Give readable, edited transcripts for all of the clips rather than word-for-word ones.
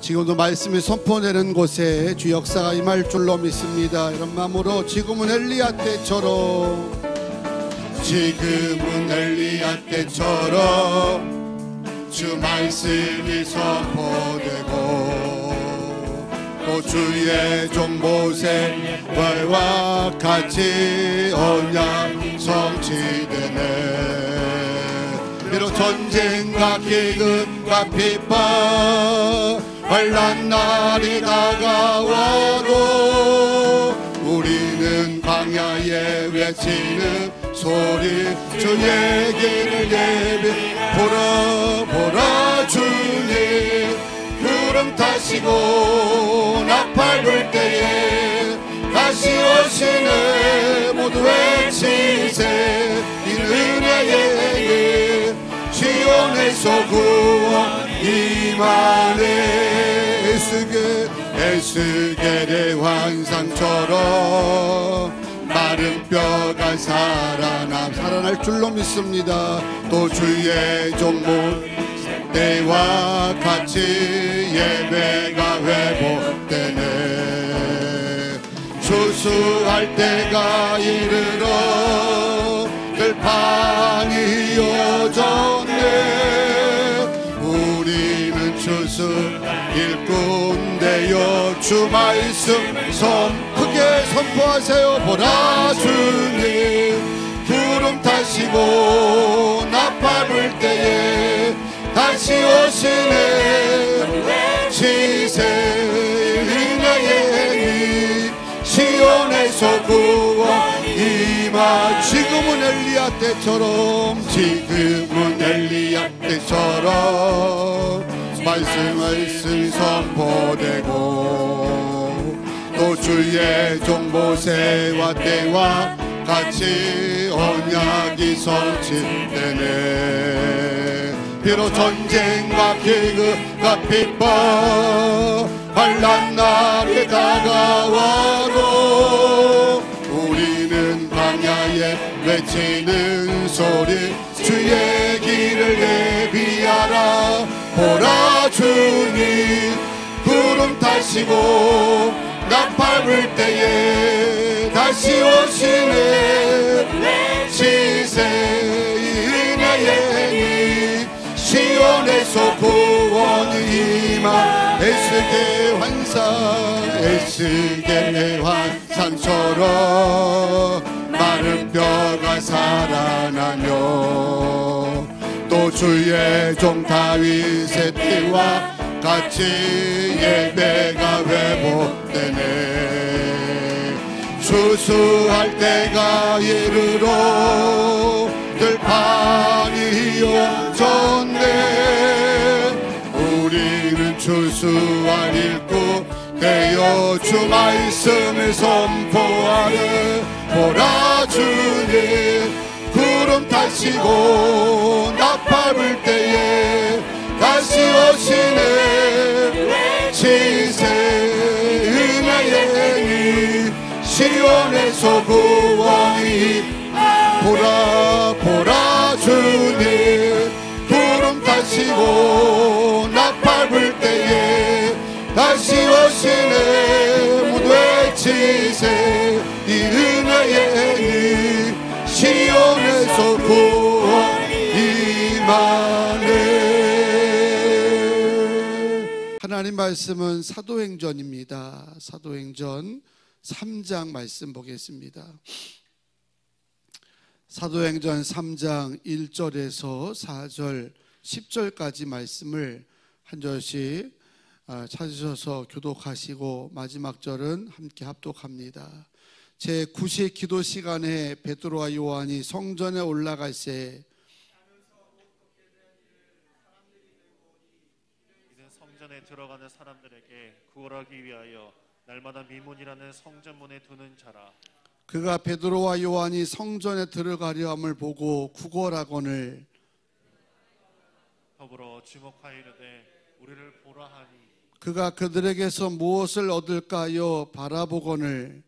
지금도 말씀이 선포되는 곳에 주 역사가 임할 줄로 믿습니다. 이런 마음으로 지금은 엘리야 때처럼, 지금은 엘리야 때처럼 주 말씀이 선포되고 또 주의 종 모세와 같이 언약 성취되네. 비록 전쟁과 기근과 핍박 환난 날이 다가와도 우리는 광야에 외치는 소리, 주의 길을 예비 보라 주님 구름 타시고 나팔 불 때에 다시 오시네. 모두 외치세. 이는 은혜의 시온에서 구원 임하네. 에스겔의 환상처럼 마른 뼈가 살아날 줄로 믿습니다. 또 주의 종목 때와 같이 예배가 회복되네. 추수할 때가 이르러 들판이 이어졌네. 우리는 추수 일꾼 되어 주 말씀 크게 선포하세요. 보라 주님 구름 타시고 나팔 불 때에 다시 오시네. 시세 은혜의 시온에서 구원 임하. 지금은 엘리야 때처럼, 지금은 엘리야 때처럼 말씀 선포되고 또 주의 종 모세와 때와 같이 언약이 성취되네. 비록 전쟁과 기근과 핍박 환난 날이 다가와도 우리는 광야에 외치는 소리, 주의 길을 예비하라. 보라 주님 구름 타시고 나팔 불 때에 다시 오시네. 시세 은혜의 시온에서 구원이 임하. 에스겔의 환상처럼 마른 뼈가 살아나며 또 주의 종 다윗의 때와 같이 예배가 회복되네. 추수할 때가 이르러 들판이 이어졌네. 우리는 추수할 일꾼 되어 주 말씀을 선포하네. 보라 주님 구름 타시고 나팔 불 때에 다시 오시네. 시세 은혜의 시온에서 구원이. 보라 주님 구름 타시고 나팔 불 때에 다시 오시네. 모두 외치세. 이 은혜의 시온에서 구원 임하네. 하나님 말씀은 사도행전입니다. 사도행전 3장 말씀 보겠습니다. 사도행전 3장 1절에서 4절 10절까지 말씀을 한 절씩 찾으셔서 교독하시고 마지막 절은 함께 합독합니다. 제9시 기도 시간에 베드로와 요한이 성전에 올라갈새 이는 성전에 들어가는 사람들에게 구걸하기 위하여 날마다 미문이라는 성전문에 두는 자라. 그가 베드로와 요한이 성전에 들어가려 함을 보고 구걸하거늘 더불어 주목하여 이르되 우리를 보라 하니 그가 그들에게서 무엇을 얻을까 하여 바라보거늘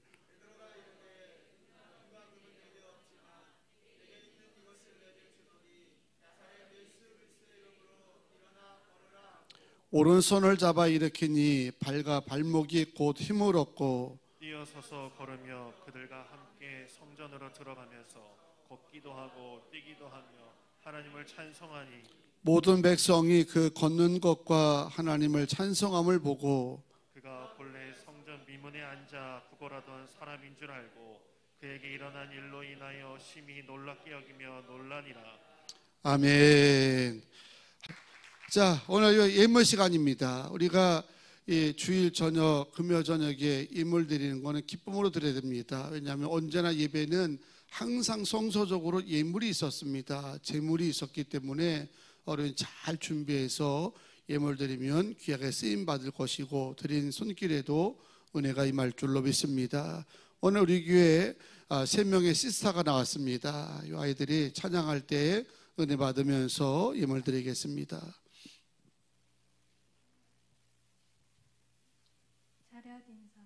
오른손을 잡아 일으키니 발과 발목이 곧 힘을 얻고 뛰어서서 걸으며 그들과 함께 성전으로 들어가면서 걷기도 하고 뛰기도 하며 하나님을 찬송하니 모든 백성이 그 걷는 것과 하나님을 찬송함을 보고 그가 본래 성전 미문에 앉아 구걸하던 사람인 줄 알고 그에게 일어난 일로 인하여 심히 놀랍게 여기며 놀라니라. 아멘. 자, 오늘 예물 시간입니다. 우리가 이 주일 저녁, 금요 저녁에 예물 드리는 것은 기쁨으로 드려야 됩니다. 왜냐하면 언제나 예배는 항상 성서적으로 예물이 있었습니다. 제물이 있었기 때문에 어른이 잘 준비해서 예물 드리면 귀하게 쓰임 받을 것이고 드린 손길에도 은혜가 임할 줄로 믿습니다. 오늘 우리 교회에 3명의 시스타가 나왔습니다. 이 아이들이 찬양할 때 은혜 받으면서 예물 드리겠습니다. 차렷 인사.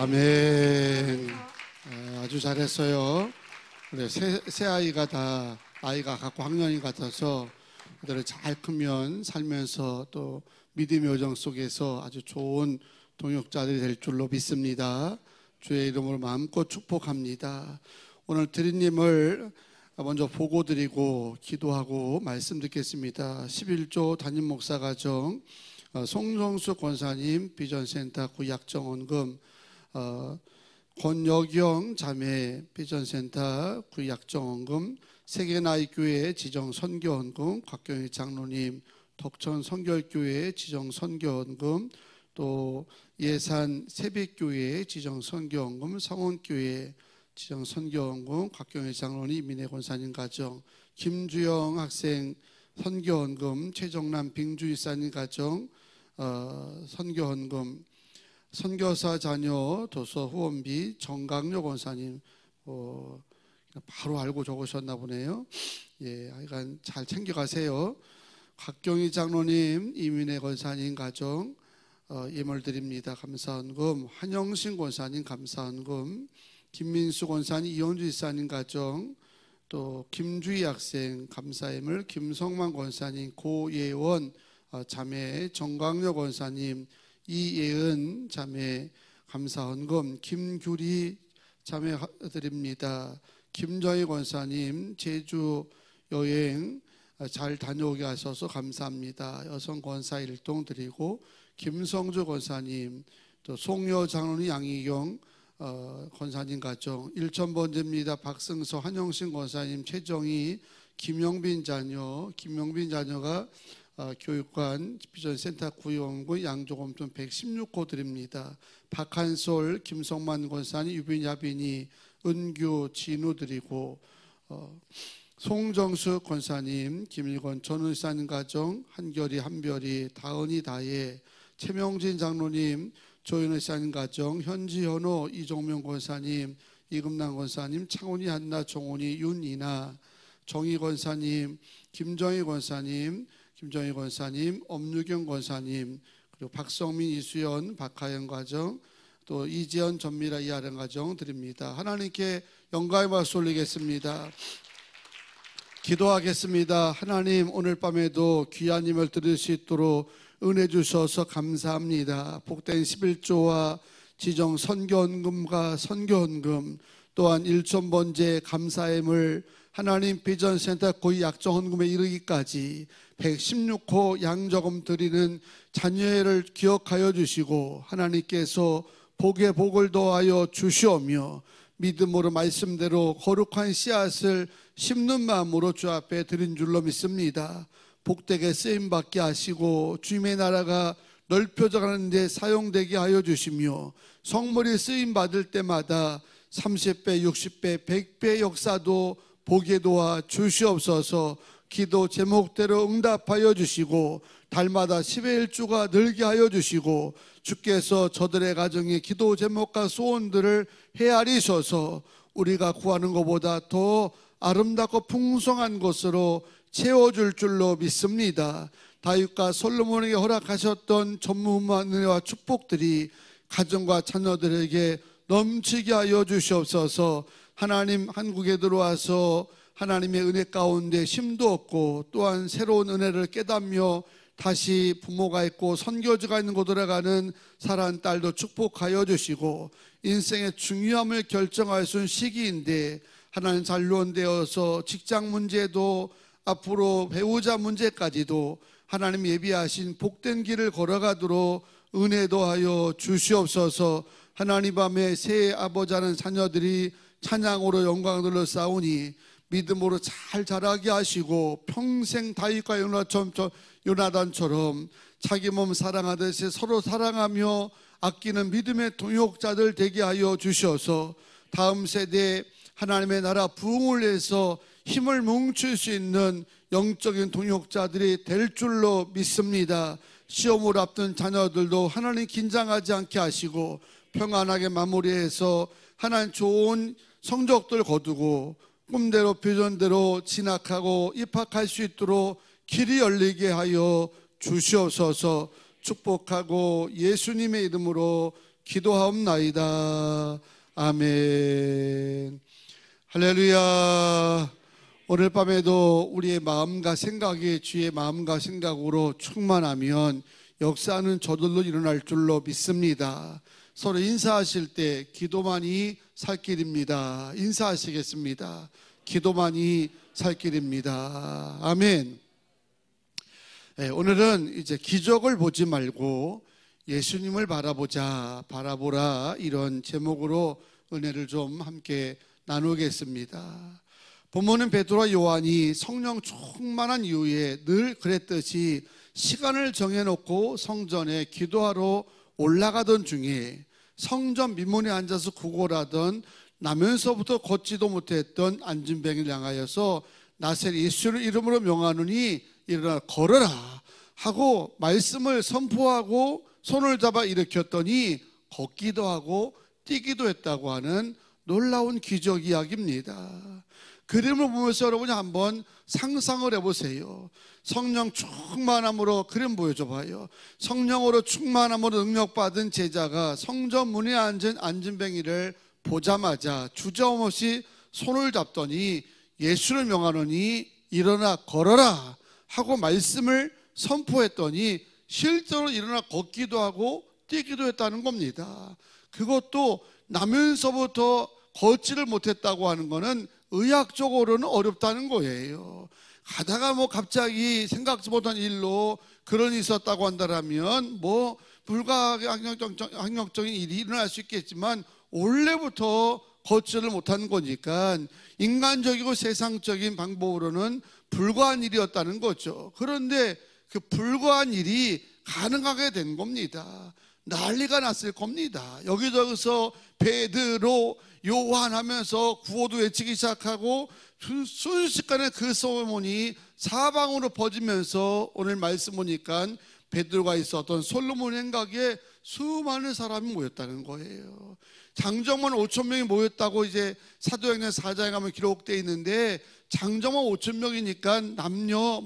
아멘. 아주 잘했어요. 그래, 세 아이가 다 나이가 각고 학년이 같아서 그들을 잘 크면 살면서 또 믿음의 여정 속에서 아주 좋은 동역자들이 될 줄로 믿습니다. 주의 이름으로 마음껏 축복합니다. 오늘 드린 예물 먼저 보고 드리고 기도하고 말씀 듣겠습니다. 11조 담임 목사 가정 송정수 권사님 비전센터 구약정원금, 권여경 자매 비전센터 구약정원금, 세계나이교회 지정선교원금, 곽경희 장로님 덕천 선결교회 지정선교원금, 또 또 예산 새벽교회 지정선교원금, 성원교회 지정선교원금, 곽경희 장로님, 이민혜 권사님 가정, 김주영 학생 선교원금, 최정남 빙주이사님 가정 선교원금, 선교사 자녀 도서 후원비, 정강료 권사님 바로 알고 적으셨나 보네요. 예, 하여간 잘 챙겨가세요. 곽경희 장로님, 이민혜 권사님 가정 예물 드립니다. 감사헌금, 한영신 권사님 감사헌금, 김민수 권사님, 이현주 이사님 가정, 또 김주희 학생 감사예물, 김성만 권사님, 고예원 자매, 정광여 권사님, 이예은 자매 감사헌금, 김규리 자매 드립니다. 김정희 권사님 제주 여행 잘 다녀오게 하셔서 감사합니다. 여성 권사 일동 드리고, 김성주 권사님, 또 송여 장로님, 양희경 권사님 가정, 일천번제입니다. 박승서, 한영신 권사님, 최정희, 김영빈 자녀가 교육관 비전센터 구의원금 양조금돈 116호 드립니다. 박한솔, 김성만 권사님, 유빈, 야빈이, 은규, 진우 드리고, 송정수 권사님, 김일권, 전은사님 가정, 한결이, 한별이, 다은이, 다혜, 최명진 장로님, 조윤혜 사님 가정, 현지, 현호, 이종명 권사님, 이금남 권사님, 창훈이, 한나, 종훈이, 윤이나, 정희 권사님, 김정희 권사님, 엄유경 권사님, 그리고 박성민, 이수연, 박하영 가정, 또 이지연, 전미라, 이하령 가정 드립니다. 하나님께 영광의 박수 올리겠습니다. 기도하겠습니다. 하나님, 오늘 밤에도 귀한 힘을 들을 수 있도록 은혜 주셔서 감사합니다. 복된 11조와 지정 선교헌금과 선교헌금, 또한 일천번제 감사함을 하나님 비전센터 고위 약정헌금에 이르기까지 116호 양저금 드리는 자녀를 기억하여 주시고, 하나님께서 복에 복을 더하여 주시오며, 믿음으로 말씀대로 거룩한 씨앗을 심는 마음으로 주 앞에 드린 줄로 믿습니다. 복되게 쓰임받게 하시고 주님의 나라가 넓혀져 가는 데 사용되게 하여 주시며, 성물이 쓰임받을 때마다 30배, 60배, 100배 역사도 보게 도와 주시옵소서. 기도 제목대로 응답하여 주시고, 달마다 10의 1주가 늘게 하여 주시고, 주께서 저들의 가정의 기도 제목과 소원들을 헤아리셔서 우리가 구하는 것보다 더 아름답고 풍성한 것으로 채워줄 줄로 믿습니다. 다윗과 솔로몬에게 허락하셨던 전무후무한 은혜와 축복들이 가정과 자녀들에게 넘치게 하여 주시옵소서. 하나님, 한국에 들어와서 하나님의 은혜 가운데 심도 얻고, 또한 새로운 은혜를 깨닫며 다시 부모가 있고 선교지가 있는 곳 들어가는 사랑하는 딸도 축복하여 주시고, 인생의 중요함을 결정할 수 있는 시기인데 하나님 잔류원되어서 직장 문제도, 앞으로 배우자 문제까지도 하나님 예비하신 복된 길을 걸어가도록 은혜도 하여 주시옵소서. 하나님 밤에 새 아버지 하는 자녀들이 찬양으로 영광들로 싸우니 믿음으로 잘 자라게 하시고, 평생 다윗과 요나단처럼 자기 몸 사랑하듯이 서로 사랑하며 아끼는 믿음의 동역자들 되게 하여 주셔서 다음 세대에 하나님의 나라 부흥을 위해서 힘을 뭉칠 수 있는 영적인 동역자들이 될 줄로 믿습니다. 시험을 앞둔 자녀들도 하나님 긴장하지 않게 하시고 평안하게 마무리해서 하나님 좋은 성적들 거두고 꿈대로 비전대로 진학하고 입학할 수 있도록 길이 열리게 하여 주시옵소서. 축복하고 예수님의 이름으로 기도하옵나이다. 아멘. 할렐루야. 오늘 밤에도 우리의 마음과 생각이 주의 마음과 생각으로 충만하면 역사는 저절로 일어날 줄로 믿습니다. 서로 인사하실 때 기도만이 살 길입니다. 인사하시겠습니다. 기도만이 살 길입니다. 아멘. 네, 오늘은 이제 기적을 보지 말고 예수님을 바라보라, 이런 제목으로 은혜를 좀 함께 나누겠습니다. 본문은 베드로와 요한이 성령 충만한 이후에 늘 그랬듯이 시간을 정해놓고 성전에 기도하러 올라가던 중에 성전 미문에 앉아서 구걸하던 나면서부터 걷지도 못했던 안진뱅이를 향하여서 나사렛 예수를 이름으로 명하노니 일어나 걸어라 하고 말씀을 선포하고 손을 잡아 일으켰더니 걷기도 하고 뛰기도 했다고 하는 놀라운 기적 이야기입니다. 그림을 보면서 여러분이 한번 상상을 해보세요. 성령 충만함으로 그림 보여줘 봐요. 성령으로 충만함으로 능력받은 제자가 성전 문에 앉은 안진뱅이를 보자마자 주저없이 손을 잡더니 예수를 명하노니 일어나 걸어라 하고 말씀을 선포했더니 실제로 일어나 걷기도 하고 뛰기도 했다는 겁니다. 그것도 나면서부터 걷지를 못했다고 하는 것은 의학적으로는 어렵다는 거예요. 가다가 갑자기 생각지 못한 일로 그런 일이 있었다고 한다면 불가항력적인 일이 일어날 수 있겠지만 원래부터 걷지를 못한 거니까 인간적이고 세상적인 방법으로는 불가한 일이었다는 거죠. 그런데 그 불가한 일이 가능하게 된 겁니다. 난리가 났을 겁니다. 여기저기서 베드로 요한 하면서 구호도 외치기 시작하고 순식간에 그 소문이 사방으로 퍼지면서 오늘 말씀 보니까 베드로가 있었던 솔로몬 행각에 수많은 사람이 모였다는 거예요. 장정만 5천 명이 모였다고 이제 사도행전 4장에 가면 기록되어 있는데 장정만 5천 명이니까 남녀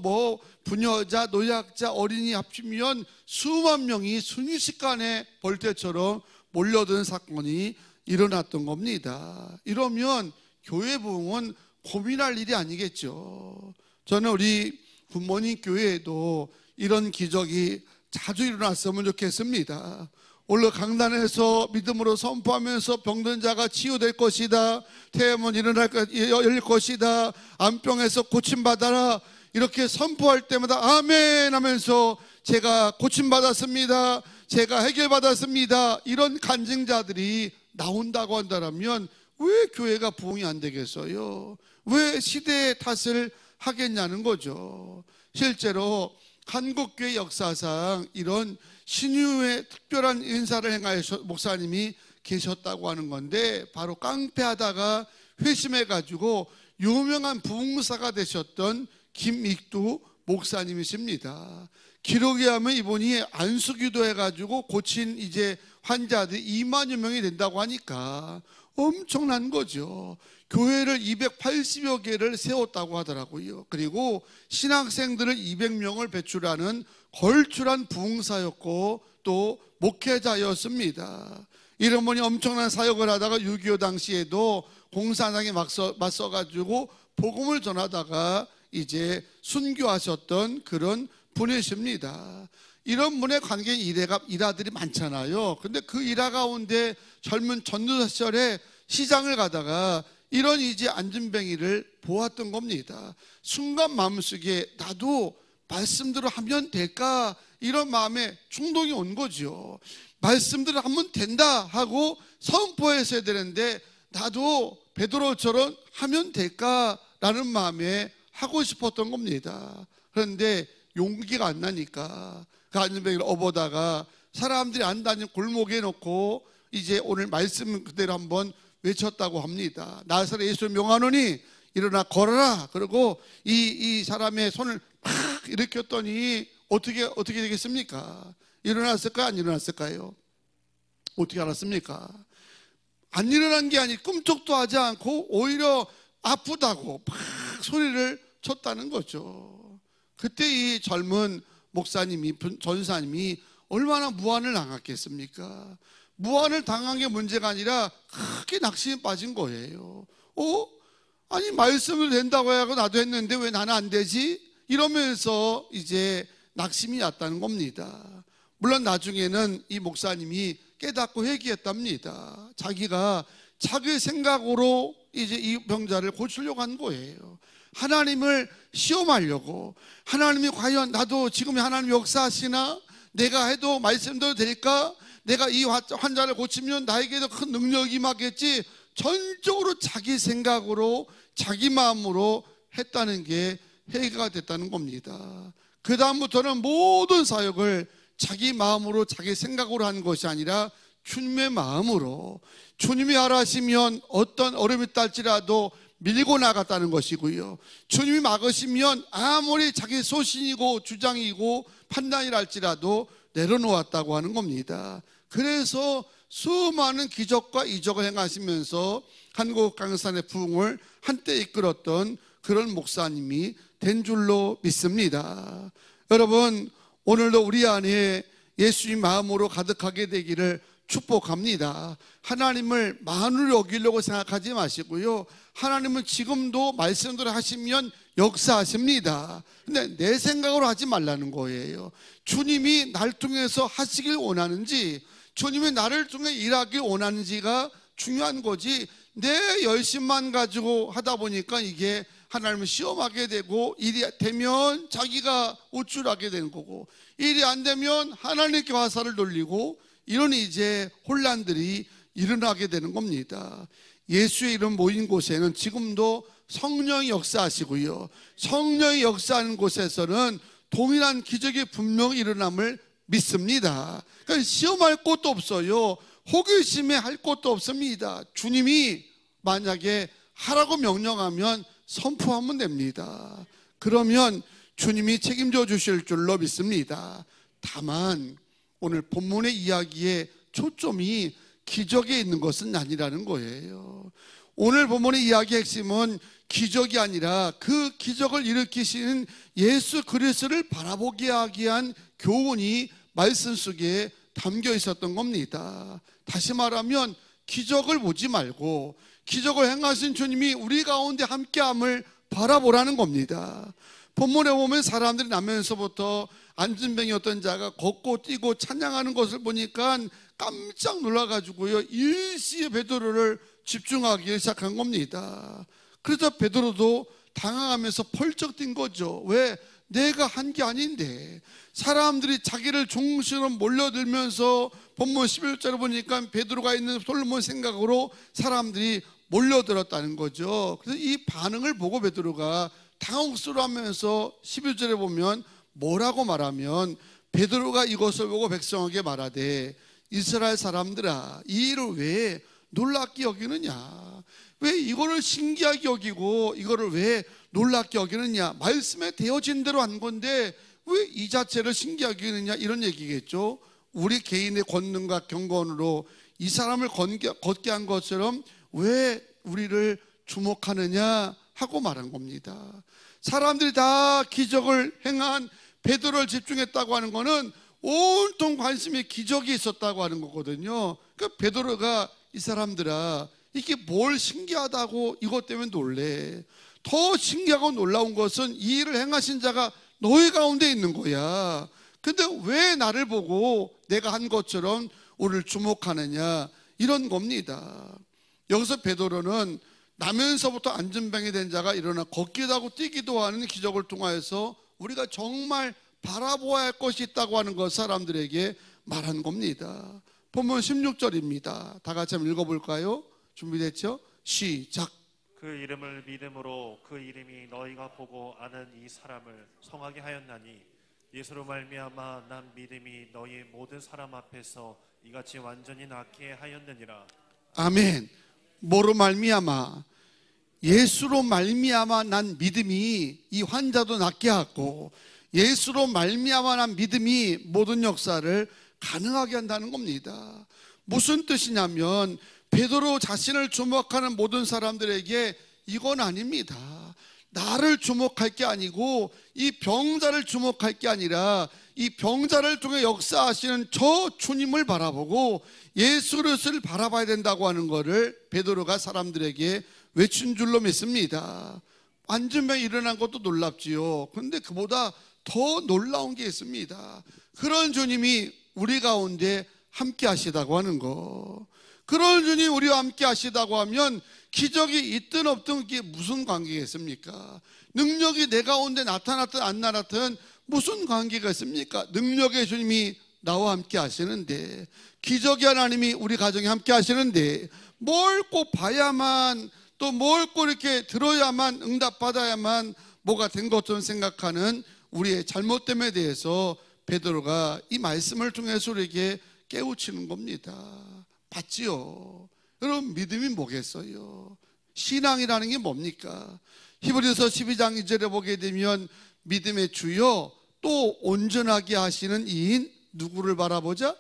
부녀자 노약자 어린이 합치면 수만 명이 순식간에 벌떼처럼 몰려든 사건이 일어났던 겁니다. 이러면 교회 부흥은 고민할 일이 아니겠죠. 저는 우리 굿모닝 교회에도 이런 기적이 자주 일어났으면 좋겠습니다. 오늘 강단에서 믿음으로 선포하면서 병든 자가 치유될 것이다, 태음은 열릴 것이다, 암병에서 고침받아라 이렇게 선포할 때마다 아멘 하면서 제가 고침받았습니다, 제가 해결받았습니다 이런 간증자들이 나온다고 한다면 왜 교회가 부흥이 안 되겠어요? 왜 시대의 탓을 하겠냐는 거죠. 실제로 한국교회 역사상 이런 신유의 특별한 인사를 행하셔 목사님이 계셨다고 하는 건데 바로 깡패하다가 회심해가지고 유명한 부흥사가 되셨던 김익두 목사님이십니다. 기록에 하면 이분이 안수기도 해가지고 고친 이제 환자들이 2만여 명이 된다고 하니까 엄청난 거죠. 교회를 280여 개를 세웠다고 하더라고요. 그리고 신학생들을 200명을 배출하는 걸출한 부흥사였고 또 목회자였습니다. 이런 분이 엄청난 사역을 하다가 6.25 당시에도 공산당에 맞서가지고 복음을 전하다가 이제 순교하셨던 그런 분이십니다. 이런 분의 관계인 일화들이 많잖아요. 근데 그 일화 가운데 젊은 전도사 시절에 시장을 가다가 이런 이제 안진뱅이를 보았던 겁니다. 순간 마음속에 나도 말씀대로 하면 될까 이런 마음에 충동이 온 거죠. 말씀대로 하면 된다 하고 선포했어야 되는데 나도 베드로처럼 하면 될까라는 마음에 하고 싶었던 겁니다. 그런데 용기가 안 나니까 그 안진뱅이를 업어다가 사람들이 안 다니는 골목에 놓고 이제 오늘 말씀 그대로 한번 외쳤다고 합니다. 나사렛 예수를 명하노니 일어나 걸어라. 그리고 이 사람의 손을 팍 일으켰더니 어떻게 되겠습니까? 일어났을까요? 안 일어났을까요? 어떻게 알았습니까? 안 일어난 게 아니고 꿈쩍도 하지 않고 오히려 아프다고 팍 소리를 쳤다는 거죠. 그때 이 젊은 목사님이 전사님이 얼마나 무안을 당했겠습니까? 무안을 당한 게 문제가 아니라 크게 낙심에 빠진 거예요. 아니 말씀을 된다고 하고 나도 했는데 왜 나는 안 되지? 이러면서 이제 낙심이 왔다는 겁니다. 물론 나중에는 이 목사님이 깨닫고 회개했답니다. 자기가 자기 생각으로 이제 이 병자를 고치려고 한 거예요. 하나님을 시험하려고. 하나님이 과연 나도 지금 하나님 역사하시나? 내가 해도 말씀대로 될까? 내가 이 환자를 고치면 나에게도 큰 능력이 임하겠지. 전적으로 자기 생각으로 자기 마음으로 했다는 게 회개가 됐다는 겁니다. 그 다음부터는 모든 사역을 자기 마음으로 자기 생각으로 하는 것이 아니라 주님의 마음으로, 주님이 하라시면 어떤 어려움이 딸지라도 밀고 나갔다는 것이고요, 주님이 막으시면 아무리 자기 소신이고 주장이고 판단이라 할지라도 내려놓았다고 하는 겁니다. 그래서 수많은 기적과 이적을 행하시면서 한국 강산의 부흥을 한때 이끌었던 그런 목사님이 된 줄로 믿습니다. 여러분, 오늘도 우리 안에 예수님 마음으로 가득하게 되기를 축복합니다. 하나님을 만으로 여기려고 생각하지 마시고요, 하나님은 지금도 말씀대로 하시면 역사하십니다. 근데 내 생각으로 하지 말라는 거예요. 주님이 날 통해서 하시길 원하는지, 주님이 나를 통해 일하길 원하는지가 중요한 거지, 내 열심만 가지고 하다 보니까 이게 하나님을 시험하게 되고, 일이 되면 자기가 우쭐하게 되는 거고, 일이 안 되면 하나님께 화살을 돌리고, 이런 이제 혼란들이 일어나게 되는 겁니다. 예수의 이름 모인 곳에는 지금도 성령이 역사하시고요, 성령이 역사하는 곳에서는 동일한 기적이 분명히 일어남을 믿습니다. 그러니까 시험할 것도 없어요. 호기심에 할 것도 없습니다. 주님이 만약에 하라고 명령하면 선포하면 됩니다. 그러면 주님이 책임져 주실 줄로 믿습니다. 다만 오늘 본문의 이야기의 초점이 기적에 있는 것은 아니라는 거예요. 오늘 본문의 이야기의 핵심은 기적이 아니라 그 기적을 일으키시는 예수 그리스도를 바라보게 하기 위한 교훈이 말씀 속에 담겨 있었던 겁니다. 다시 말하면 기적을 보지 말고 기적을 행하신 주님이 우리 가운데 함께함을 바라보라는 겁니다. 본문에 보면 사람들이 나면서부터 안진뱅이였던 자가 걷고 뛰고 찬양하는 것을 보니까 깜짝 놀라가지고요, 일시에 베드로를 집중하기 시작한 겁니다. 그래서 베드로도 당황하면서 펄쩍 뛴 거죠. 왜? 내가 한 게 아닌데. 사람들이 자기를 중심으로 몰려들면서 본문 11절에 보니까 베드로가 있는 솔로몬 생각으로 사람들이 몰려들었다는 거죠. 그래서 이 반응을 보고 베드로가 당혹스러워하면서 11절에 보면 뭐라고 말하면, 베드로가 이것을 보고 백성에게 말하되 이스라엘 사람들아, 이 일을 왜 놀랍게 여기느냐, 왜 이거를 신기하게 여기고 이거를 왜 놀랍게 여기느냐, 말씀에 되어진 대로 한 건데 왜 이 자체를 신기하게 여기느냐, 이런 얘기겠죠. 우리 개인의 권능과 경건으로 이 사람을 걷게 한 것처럼 왜 우리를 주목하느냐 하고 말한 겁니다. 사람들이 다 기적을 행한 베드로를 집중했다고 하는 것은 온통 관심이 기적이 있었다고 하는 거거든요. 그러니까 베드로가 이 사람들아, 이게 뭘 신기하다고 이것 때문에 놀래. 더 신기하고 놀라운 것은 이 일을 행하신 자가 너희 가운데 있는 거야. 근데 왜 나를 보고 내가 한 것처럼 우리를 주목하느냐, 이런 겁니다. 여기서 베드로는 나면서부터 안진병이 된 자가 일어나 걷기도 하고 뛰기도 하는 기적을 통하여서 우리가 정말 바라보아야 할 것이 있다고 하는 것 사람들에게 말한 겁니다. 본문 16절입니다. 다 같이 한번 읽어볼까요? 준비됐죠? 시작. 그 이름을 믿음으로 그 이름이 너희가 보고 아는 이 사람을 성하게 하였나니 예수로 말미암아 난 믿음이 너희 모든 사람 앞에서 이같이 완전히 낫게 하였느니라. 아멘. 뭐로 말미암아? 예수로 말미암아 난 믿음이 이 환자도 낫게 하고, 예수로 말미암아 난 믿음이 모든 역사를 가능하게 한다는 겁니다. 무슨 뜻이냐면 베드로 자신을 주목하는 모든 사람들에게 이건 아닙니다. 나를 주목할 게 아니고 이 병자를 주목할 게 아니라 이 병자를 통해 역사하시는 저 주님을 바라보고 예수 그리스도를 바라봐야 된다고 하는 것을 베드로가 사람들에게 외친 줄로 믿습니다. 안진병이 일어난 것도 놀랍지요. 그런데 그보다 더 놀라운 게 있습니다. 그런 주님이 우리 가운데 함께 하시다고 하는 거. 그런 주님이 우리와 함께 하시다고 하면 기적이 있든 없든 이게 무슨 관계겠습니까? 능력이 내 가운데 나타났든 안 나타났든 무슨 관계가 있습니까? 능력의 주님이 나와 함께 하시는데, 기적의 하나님이 우리 가정에 함께 하시는데, 뭘 꼭 봐야만, 또 뭘 꼭 이렇게 들어야만, 응답받아야만 뭐가 된 것처럼 생각하는 우리의 잘못됨에 대해서 베드로가 이 말씀을 통해서 우리에게 깨우치는 겁니다. 봤지요? 여러분, 믿음이 뭐겠어요? 신앙이라는 게 뭡니까? 히브리서 12장 2절에 보게 되면 믿음의 주요 또 온전하게 하시는 이인 누구를 바라보자?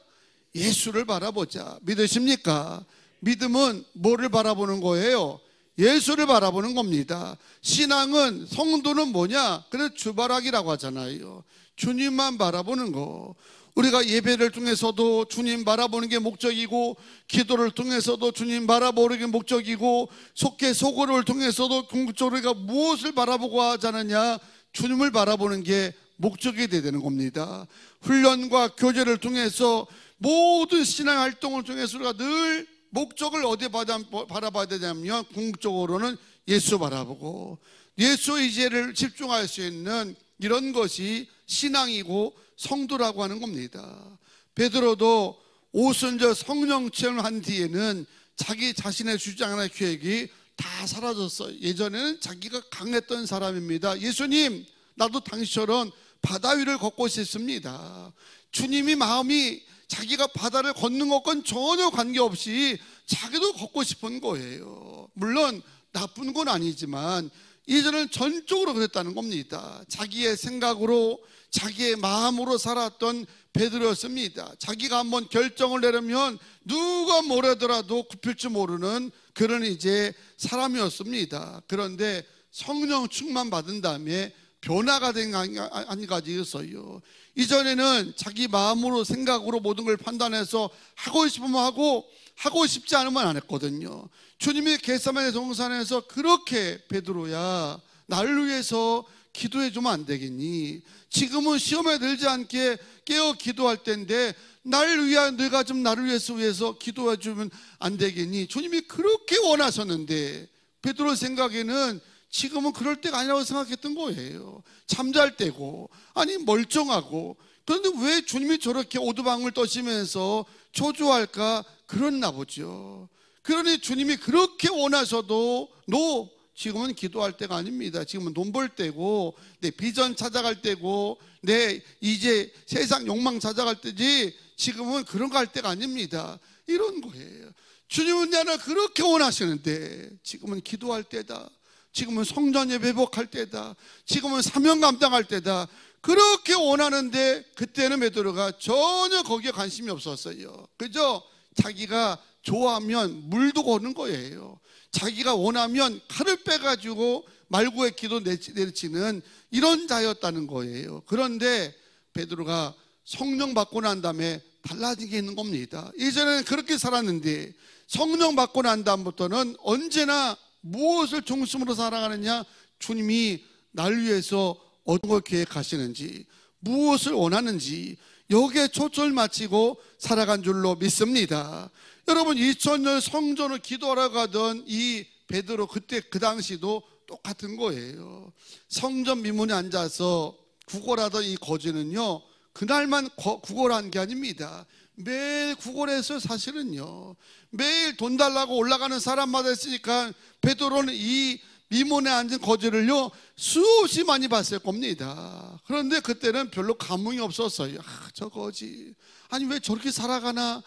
예수를 바라보자. 믿으십니까? 믿음은 뭐를 바라보는 거예요? 예수를 바라보는 겁니다. 신앙은, 성도는 뭐냐? 그래서 주바라기라고 하잖아요. 주님만 바라보는 거. 우리가 예배를 통해서도 주님 바라보는 게 목적이고, 기도를 통해서도 주님 바라보는 게 목적이고, 속고를 통해서도 궁극적으로 우리가 무엇을 바라보고 하자느냐? 주님을 바라보는 게 목적이 되야 되는 겁니다. 훈련과 교제를 통해서 모든 신앙 활동을 통해서 우리가 늘 목적을 어디에 바라봐야 되냐면, 궁극적으로는 예수 바라보고 예수 의지를 집중할 수 있는 이런 것이 신앙이고 성도라고 하는 겁니다. 베드로도 오순절 성령 체험한 뒤에는 자기 자신의 주장이나 계획이 다 사라졌어요. 예전에는 자기가 강했던 사람입니다. 예수님, 나도 당신처럼 바다 위를 걷고 싶습니다. 주님이 마음이 자기가 바다를 걷는 것과는 전혀 관계없이 자기도 걷고 싶은 거예요. 물론 나쁜 건 아니지만 이전은 전적으로 그랬다는 겁니다. 자기의 생각으로, 자기의 마음으로 살았던 베드로였습니다. 자기가 한번 결정을 내려면 누가 뭐라더라도 굽힐 줄 모르는 그런 이제 사람이었습니다. 그런데 성령 충만 받은 다음에 변화가 된 한 가지 있어요. 이전에는 자기 마음으로, 생각으로 모든 걸 판단해서 하고 싶으면 하고, 하고 싶지 않으면 안 했거든요. 주님이 겟세마네 동산에서 그렇게, 베드로야, 나를 위해서 기도해 주면 안 되겠니? 지금은 시험에 들지 않게 깨어 기도할 때인데 나를 위한, 네가 좀 나를 위해서 기도해 주면 안 되겠니? 주님이 그렇게 원하셨는데 베드로 생각에는 지금은 그럴 때가 아니라고 생각했던 거예요. 잠잘 때고, 아니 멀쩡하고. 그런데 왜 주님이 저렇게 오두방을 떠시면서 초조할까? 그랬나 보죠. 그러니 주님이 그렇게 원하셔도 너 지금은 기도할 때가 아닙니다. 지금은 돈 벌 때고, 내 비전 찾아갈 때고, 내 이제 세상 욕망 찾아갈 때지 지금은 그런 거 할 때가 아닙니다. 이런 거예요. 주님은 나를 그렇게 원하시는데 지금은 기도할 때다. 지금은 성전 예배 회복할 때다. 지금은 사명 감당할 때다. 그렇게 원하는데 그때는 베드로가 전혀 거기에 관심이 없었어요. 그죠? 자기가 좋아하면 물도 거는 거예요. 자기가 원하면 칼을 빼가지고 말구의 기도 내리치는 이런 자였다는 거예요. 그런데 베드로가 성령 받고 난 다음에 달라진 게 있는 겁니다. 이전에는 그렇게 살았는데 성령 받고 난 다음부터는 언제나 무엇을 중심으로 살아가느냐? 주님이 나를 위해서 어떤 걸 계획하시는지, 무엇을 원하는지 여기에 초점을 맞추고 살아간 줄로 믿습니다. 여러분, 2000년 성전을 기도하러 가던 이 베드로, 그때 그 당시도 똑같은 거예요. 성전 미문에 앉아서 구걸하던 이 거지는요, 그날만 구걸한 게 아닙니다. 매일 구걸해서 사실은요, 매일 돈 달라고 올라가는 사람마다 있으니까 베드로는 이 미문에 앉은 거지를요 수없이 많이 봤을 겁니다. 그런데 그때는 별로 감흥이 없었어요. 저 거지, 아니 왜 저렇게 살아가나,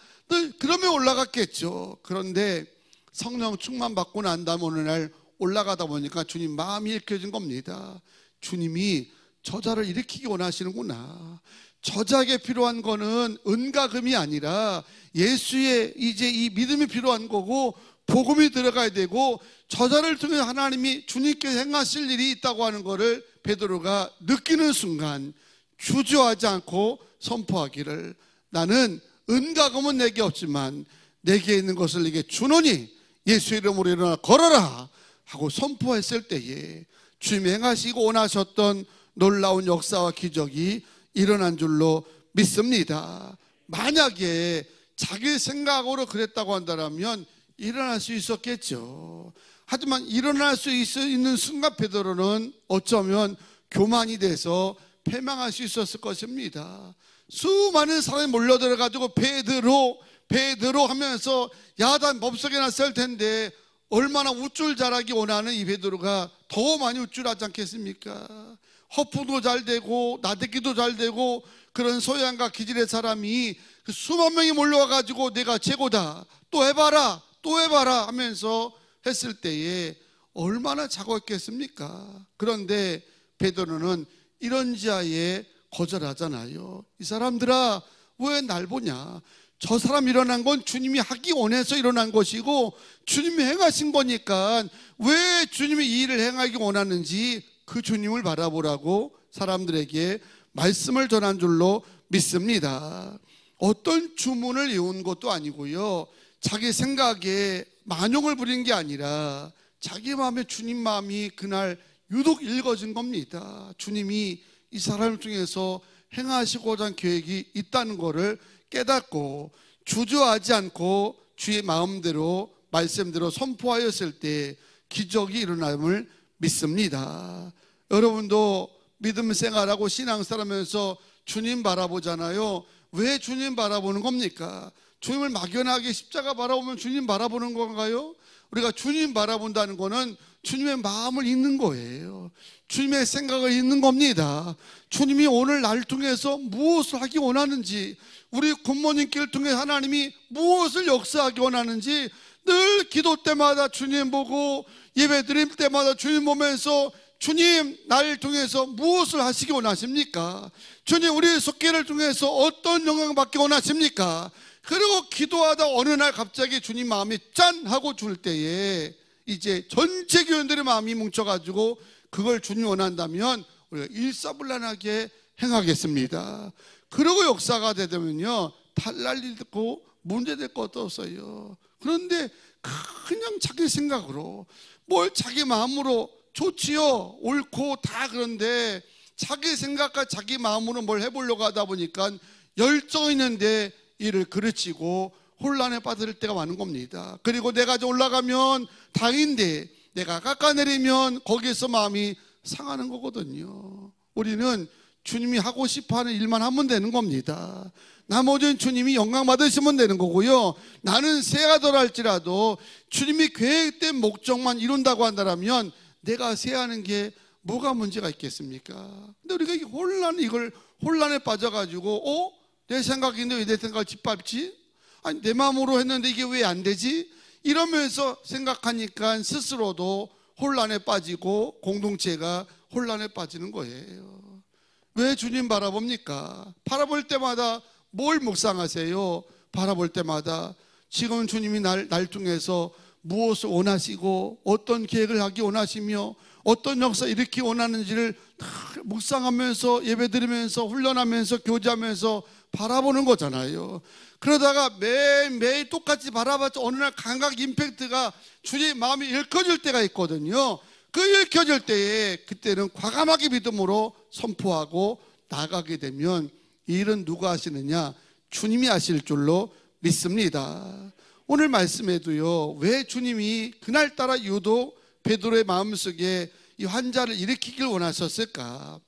그러면 올라갔겠죠. 그런데 성령 충만 받고 난 다음 어느 날 올라가다 보니까 주님 마음이 읽혀진 겁니다. 주님이 저자를 일으키기 원하시는구나. 저자에게 필요한 거는 은가금이 아니라 예수의 이제 이 믿음이 필요한 거고, 복음이 들어가야 되고, 저자를 통해 하나님이 주님께서 행하실 일이 있다고 하는 것을 베드로가 느끼는 순간 주저하지 않고 선포하기를, 나는 은가금은 내게 없지만 내게 있는 것을 네게 주노니 예수 이름으로 일어나 걸어라 하고 선포했을 때에 주님이 행하시고 원하셨던 놀라운 역사와 기적이 일어난 줄로 믿습니다. 만약에 자기 생각으로 그랬다고 한다면 일어날 수 있었겠죠. 하지만 일어날 수 있는 순간 베드로는 어쩌면 교만이 돼서 패망할 수 있었을 것입니다. 수많은 사람이 몰려들어가지고 베드로 하면서 야단 법석에 났을 텐데 얼마나 우쭐 잘하기 원하는 이 베드로가 더 많이 우쭐하지 않겠습니까? 허풍도 잘 되고 나대기도 잘 되고 그런 소양과 기질의 사람이 그 수만 명이 몰려와 가지고 내가 최고다, 또 해봐라, 또 해봐라 하면서 했을 때에 얼마나 차가웠겠습니까? 그런데 베드로는 이런 지하에 거절하잖아요. 이 사람들아, 왜 날 보냐? 저 사람 일어난 건 주님이 하기 원해서 일어난 것이고 주님이 행하신 거니까 왜 주님이 이 일을 행하기 원하는지 그 주님을 바라보라고 사람들에게 말씀을 전한 줄로 믿습니다. 어떤 주문을 외운 것도 아니고요, 자기 생각에 만용을 부린 게 아니라 자기 마음에 주님 마음이 그날 유독 읽어진 겁니다. 주님이 이 사람을 통해서 행하시고자 한 계획이 있다는 것을 깨닫고 주저하지 않고 주의 마음대로 말씀대로 선포하였을 때 기적이 일어남을 믿습니다. 여러분도 믿음 생활하고 신앙생활하면서 주님 바라보잖아요. 왜 주님 바라보는 겁니까? 주님을 막연하게 십자가 바라보면 주님 바라보는 건가요? 우리가 주님 바라본다는 거는 주님의 마음을 읽는 거예요. 주님의 생각을 읽는 겁니다. 주님이 오늘 나를 통해서 무엇을 하기 원하는지, 우리 굿모닝길 통해 하나님이 무엇을 역사하기 원하는지 늘 기도 때마다 주님 보고 예배 드릴 때마다 주님 보면서 주님 나를 통해서 무엇을 하시기 원하십니까? 주님 우리 속회를 통해서 어떤 영광을 받기 원하십니까? 그리고 기도하다 어느 날 갑자기 주님 마음이 짠 하고 줄 때에 이제 전체 교인들의 마음이 뭉쳐가지고 그걸 주님이 원한다면 우리가 일사불란하게 행하겠습니다. 그리고 역사가 되면요 탈날 일고 문제될 것도 없어요. 그런데 그냥 자기 생각으로 뭘 자기 마음으로 좋지요, 옳고 다, 그런데 자기 생각과 자기 마음으로 뭘 해보려고 하다 보니까 열정 있는데 이를 그르치고 혼란에 빠질 때가 많은 겁니다. 그리고 내가 올라가면 다인데 내가 깎아내리면 거기에서 마음이 상하는 거거든요. 우리는 주님이 하고 싶어하는 일만 하면 되는 겁니다. 나머지는 주님이 영광 받으시면 되는 거고요. 나는 새하더라 할지라도 주님이 계획된 목적만 이룬다고 한다면 내가 새하는 게 뭐가 문제가 있겠습니까? 근데 우리가 이걸 혼란에 빠져가지고 내 생각인데 왜 내 생각을 짓밟지? 아니 내 마음으로 했는데 이게 왜 안 되지? 이러면서 생각하니까 스스로도 혼란에 빠지고 공동체가 혼란에 빠지는 거예요. 왜 주님 바라봅니까? 바라볼 때마다 뭘 묵상하세요? 바라볼 때마다 지금 주님이 날 통해서 무엇을 원하시고 어떤 계획을 하기 원하시며 어떤 역사 일으키기 원하는지를 다 묵상하면서 예배드리면서 훈련하면서 교제하면서 바라보는 거잖아요. 그러다가 매일 똑같이 바라봤자 어느 날 감각 임팩트가 주님 마음이 읽혀질 때가 있거든요. 그 읽혀질 때에 그때는 과감하게 믿음으로 선포하고 나가게 되면 이 일은 누가 하시느냐? 주님이 하실 줄로 믿습니다. 오늘 말씀에도요, 왜 주님이 그날따라 유독 베드로의 마음속에 이 환자를 일으키길 원하셨을까?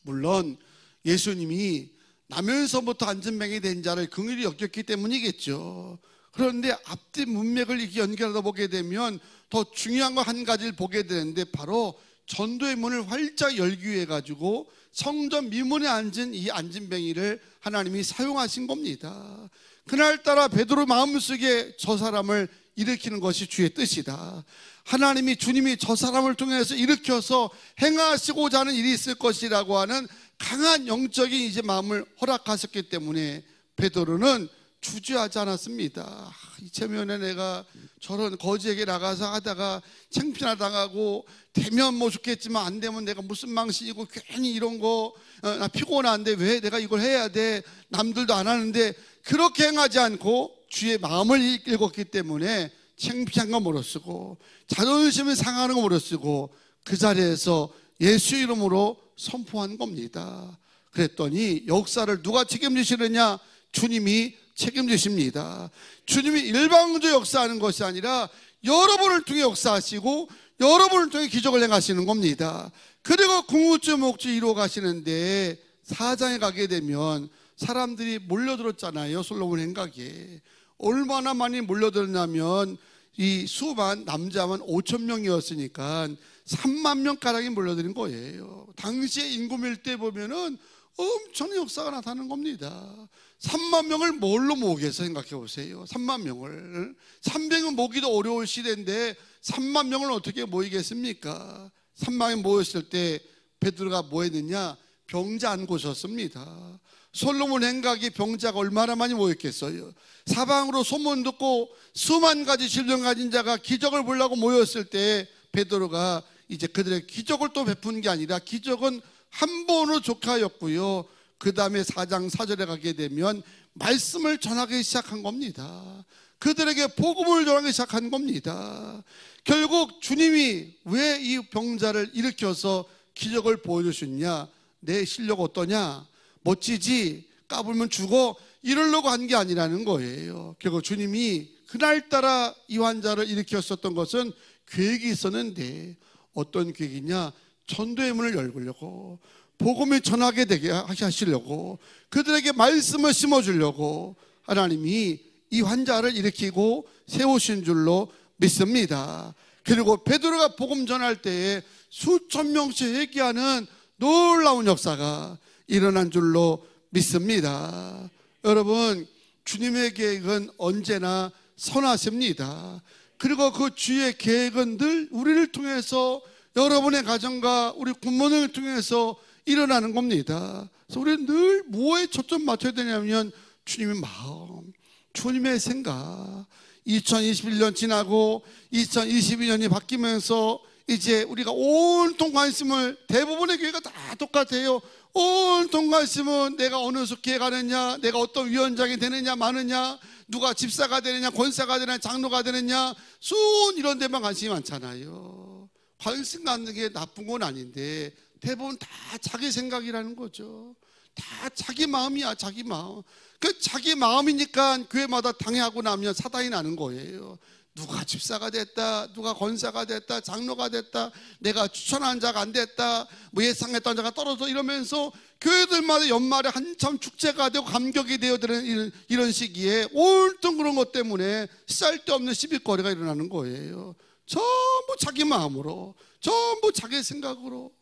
물론 예수님이 나면서부터 안전병이 된 자를 긍휼히 여겼기 때문이겠죠. 그런데 앞뒤 문맥을 이렇게 연결하다 보게 되면 더 중요한 거 한 가지를 보게 되는데 바로 전도의 문을 활짝 열기 위해 가지고 성전 미문에 앉은 이 안진뱅이를 하나님이 사용하신 겁니다. 그날따라 베드로 마음속에 저 사람을 일으키는 것이 주의 뜻이다. 하나님이 주님이 저 사람을 통해서 일으켜서 행하시고자 하는 일이 있을 것이라고 하는 강한 영적인 이제 마음을 허락하셨기 때문에 베드로는 주저하지 않았습니다. 이 체면에 내가 저런 거지에게 나가서 하다가 창피나 당하고 되면 뭐 좋겠지만 안 되면 내가 무슨 망신이고 괜히 이런 거 나 피곤한데 왜 내가 이걸 해야 돼? 남들도 안 하는데 그렇게 행하지 않고 주의 마음을 읽었기 때문에 창피한 거 무릅쓰고 자존심이 상하는 거 무릅쓰고 그 자리에서 예수 이름으로 선포한 겁니다. 그랬더니 역사를 누가 책임지시느냐? 주님이 책임지십니다. 주님이 일방적으로 역사하는 것이 아니라 여러분을 통해 역사하시고 여러분을 통해 기적을 행하시는 겁니다. 그리고 궁극적 목적 이루어 가시는데 4장에 가게 되면 사람들이 몰려들었잖아요. 솔로몬 행각에 얼마나 많이 몰려들었냐면 이 수만 남자만 5천 명이었으니까 3만 명가량이 몰려드는 거예요. 당시의 인구 밀대 보면은 엄청난 역사가 나타나는 겁니다. 3만 명을 뭘로 모으겠어 생각해 보세요. 3만 명을 300명 모기도 어려울 시대인데 3만 명을 어떻게 모이겠습니까? 3만이 모였을 때 베드로가 뭐 했느냐? 병자 안 고쳤습니다. 솔로몬 행각이 병자가 얼마나 많이 모였겠어요. 사방으로 소문 듣고 수만 가지 질병 가진 자가 기적을 보려고 모였을 때 베드로가 이제 그들의 기적을 또 베푼 게 아니라 기적은 한 번으로 족하였고요. 그 다음에 4장 4절에 가게 되면 말씀을 전하기 시작한 겁니다. 그들에게 복음을 전하기 시작한 겁니다. 결국 주님이 왜 이 병자를 일으켜서 기적을 보여주셨냐? 내 실력 어떠냐? 멋지지? 까불면 죽어? 이러려고 한 게 아니라는 거예요. 결국 주님이 그날따라 이 환자를 일으켰었던 것은 계획이 있었는데 어떤 계획이냐? 전도의 문을 열려고, 복음을 전하게 되게 하시려고, 그들에게 말씀을 심어주려고 하나님이 이 환자를 일으키고 세우신 줄로 믿습니다. 그리고 베드로가 복음 전할 때에 수천 명씩 회개하는 놀라운 역사가 일어난 줄로 믿습니다. 여러분, 주님의 계획은 언제나 선하십니다. 그리고 그 주의 계획은 늘 우리를 통해서, 여러분의 가정과 우리 부모님을 통해서 일어나는 겁니다. 그래서 우리는 늘 뭐에 초점 맞춰야 되냐면 주님의 마음, 주님의 생각. 2021년 지나고 2022년이 바뀌면서 이제 우리가 온통 관심을, 대부분의 교회가 다 똑같아요. 온통 관심은 내가 어느 숙회에 가느냐, 내가 어떤 위원장이 되느냐 마느냐, 누가 집사가 되느냐, 권사가 되느냐, 장로가 되느냐, 순 이런 데만 관심이 많잖아요. 관심 갖는 게 나쁜 건 아닌데 대부분 다 자기 생각이라는 거죠. 다 자기 마음이야, 자기 마음. 그 자기 마음이니까 교회마다 당회하고 나면 사단이 나는 거예요. 누가 집사가 됐다, 누가 권사가 됐다, 장로가 됐다, 내가 추천한 자가 안 됐다, 뭐 예상했던 자가 떨어져, 이러면서 교회들마다 연말에 한참 축제가 되고 감격이 되어드는 이런 시기에 온통 그런 것 때문에 쓸데없는 시비거리가 일어나는 거예요. 전부 자기 마음으로, 전부 자기 생각으로.